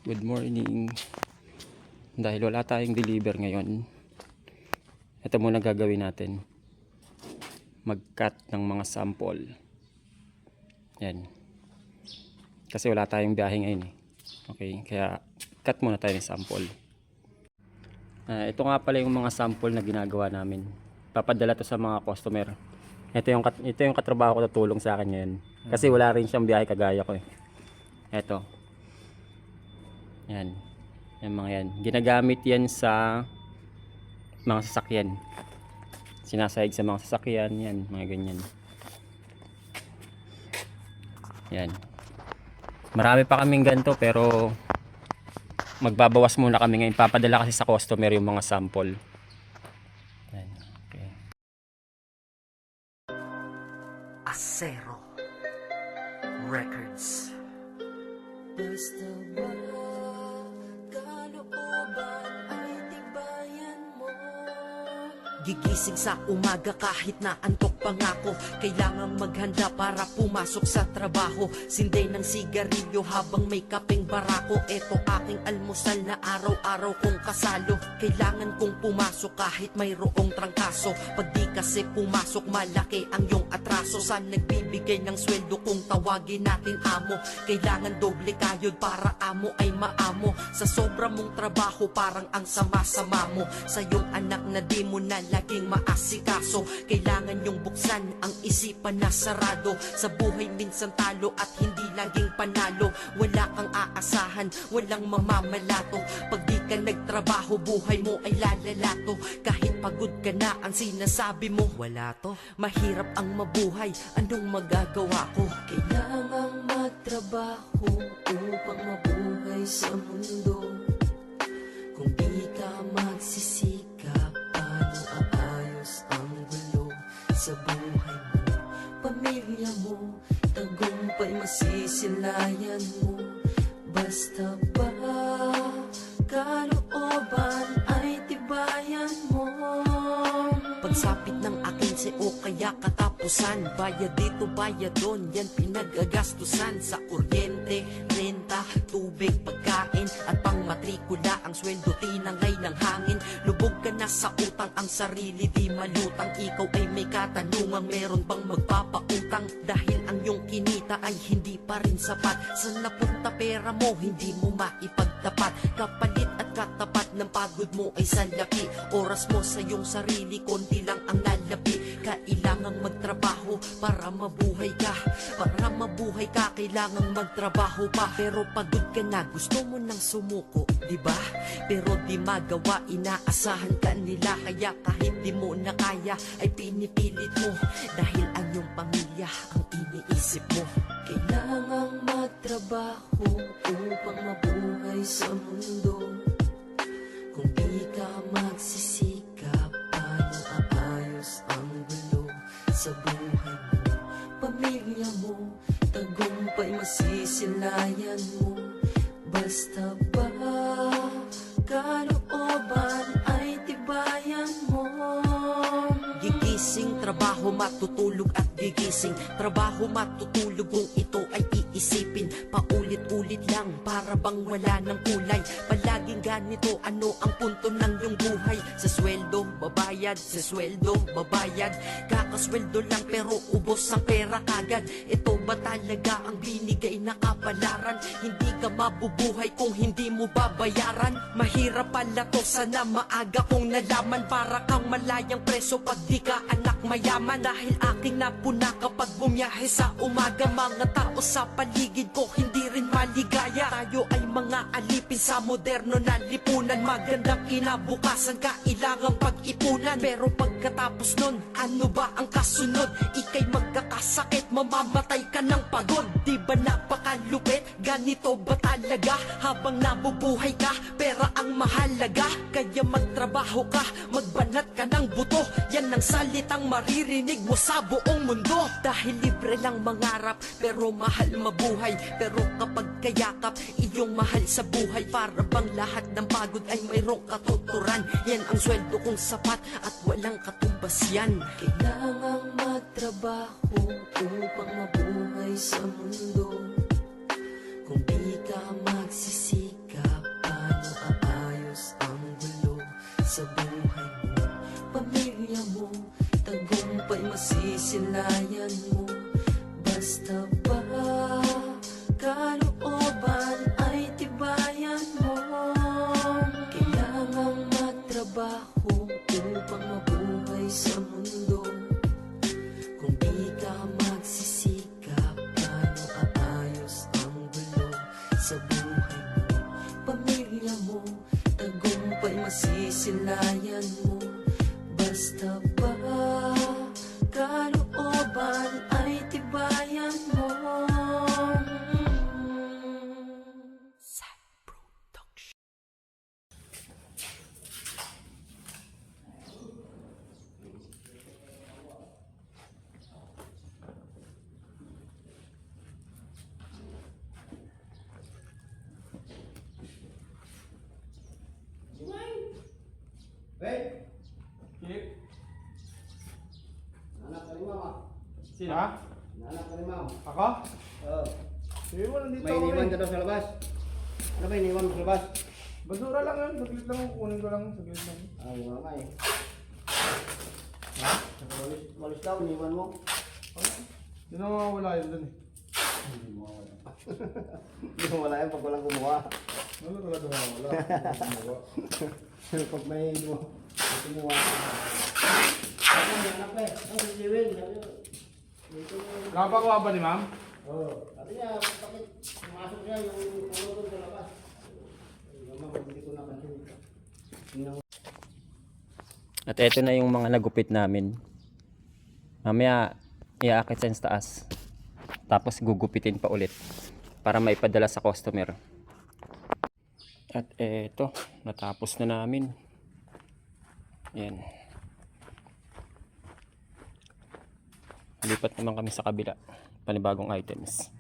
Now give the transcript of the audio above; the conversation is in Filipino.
Good morning. Dahil wala tayong deliver ngayon, ito muna gagawin natin. Mag-cut ng mga sample. Yan. Kasi wala tayong biyahe ngayon eh. Okay, kaya cut muna tayo ng sample. Ito nga pala yung mga sample na ginagawa namin. Papadala to sa mga customer. Ito yung katrabaho ko na tulong sa akin ngayon. Kasi wala rin siyang biyahe kagaya ko eh. Ito. Yan. Yan mga yan. Ginagamit yan sa mga sasakyan. Sinasahig sa mga sasakyan. Yan. Mga ganyan. Yan. Marami pa kaming ganito pero magbabawas muna kami ngayon. Papadala kasi sa customer yung mga sample. Yan. Okay. Acero Records. Basta ba kalooban ay tibayan mo? Gigising sa umaga kahit na antok pa nga ako. Kailangang maghanda para pumasok sa trabaho. Sinday ng sigarilyo habang may kapeng barako. Eto aking almusal na araw-araw kong kasalo. Kailangan kong pumasok kahit mayroong trangkaso. Pag di kasi pumasok malaki ang iyong atraso. Saan nagbibigay ng sweldo kung tawagin natin amo? Kailangan doble kayod para amo ay maamo. Sa sobra mong trabaho parang ang sama-sama mo. Sa iyong anak na di mo na laging maasikaso. Kailangan yung buksan ang isipan na sarado. Sa buhay minsan talo at hindi laging panalo. Wala kang aasahan, walang mamamalato. Pag di ka nagtrabaho, buhay mo ay lalalato. Kahit pagod ka na, ang sinasabi mo wala to. Mahirap ang mabuhay, anong magagawa ko? Kailangang magtrabaho upang mabuhay sa mundo. Kung di ka magsisikap, paano aayos ang gulo sa buhay mo? Pamilya mo, tagumpay masisilayan mo. Basta ba kalooban ay tibayan mo? Pagsapit ng akin o kaya katapusan. Bayad dito, bayad doon, yan pinagagastusan. Sa kuryente, renta, tubig, pagkain at pang matrikula. Ang sweldo tinangay ng hangin. Lubog ka na sa utang, ang sarili di malutang. Ikaw ay may katanungang meron bang magpapautang? Dahil ang iyong kinita ay hindi pa rin sapat. Saan napunta pera mo, hindi mo maipagtapat. Kapalit at katapat ng pagod mo ay salapi. Oras mo sa iyong sarili, konti lang ang nalapi. Kailangang magtrabaho para mabuhay ka. Para mabuhay ka, kailangang magtrabaho pa. Pero pagod ka na, gusto mo nang sumuko, diba? Pero di magawa, inaasahan ka nila. Kaya kahit di mo na kaya, ay pinipilit mo. Dahil ang iyong pamilya ang iniisip mo. Kailangang magtrabaho upang mabuhay sa mundo. Kung di ka magsisikap, paano aayos ang gulo sa buhay mo? Pamilya mo, tagumpay masisilayan mo. Basta ba kalooban ay tibayan mo? Gigising, trabaho, matutulog at gigising. Trabaho, matutulog kung ito ay iisipin. Paulit-ulit lang, para bang wala ng kulay. Palaging ganito, ano ang punto ng iyong buhay? Sa sweldo, babayad, sa sweldo, babayad. Kakasweldo lang pero ubos ang pera kagad. Ito ba talaga ang binigay na kapalaran? Hindi ka mabubuhay kung hindi mo babayaran. Mahirap pala to, sana maaga kong nalaman. Para kang malayang preso pag di ka anak mayaman. Dahil aking napuna kapag bumiyahe sa umaga. Mga tao sa paligid ko hindi rin maligaya. Tayo ay mga alipin sa moderno na lipunan. Magandang kinabukasan, kailangang pag-ipunan. Pero pagkatapos nun, ano ba ang kasunod? Ika'y magkakasakit, mamamatay ka ng pagod. Di ba napakalupit? Ganito ba talaga? Habang nabubuhay ka, pera ang mahalaga. Kaya magtrabaho ka, magbanat ka ng buto. Yan ang salitang maririnig mo sa buong mundo. Dahil libre lang mangarap, pero mahal mabuhay. Pero kapag kayakap, iyong mahal sa buhay. Para bang lahat ng pagod ay mayroong katuturan. Yan ang sweldo kong sapat at walang katumbas yan. Kailangang magtrabaho upang mabuhay sa mundo. Kung di ka magsisikap, masisilayan mo. Basta ba kalooban ay tibayan mo. Kailangang magtrabaho upang mabuhay sa mundo. Kung di ka magsisikap, paano aayos ang gulo sa buhay mo? Pamilya mo, tagumpay masisilayan mo. Basta ba kalooban ay tibayan mo. Hey, Kip? anak ka ni mama. Sino? Ha? Anak ka ni mama. Ako? Oh, Sige mo, nandito may ako iniwan eh. ka daw sa labas. Ano ba iniwan mo sa labas? Basura lang yun, saglit lang, kunin ko lang, saglit lang. Ay, mama eh. Ha? Walis daw, iniwan mo. Hindi na mawawala yun dun eh. Hindi mo wala. Hindi mo wala yan pag walang kumuha. Ano talaga mawawala? Pag may kumuha. Ano, may anak pa eh. Ano, si Jewel. Dito mo. Nakapakuha ba ni ma'am? Oo. Sabi niya, bakit pumasok siya yung ulo doon sa labas? Ay, mama, hindi ko napansin. Tingnan mo. At eto na yung mga nagupit namin. Mamaya iaakit sa taas. Tapos gugupitin pa ulit para maipadala sa customer. At eto, natapos na namin. Yan. Lipat naman kami sa kabila. Panibagong items.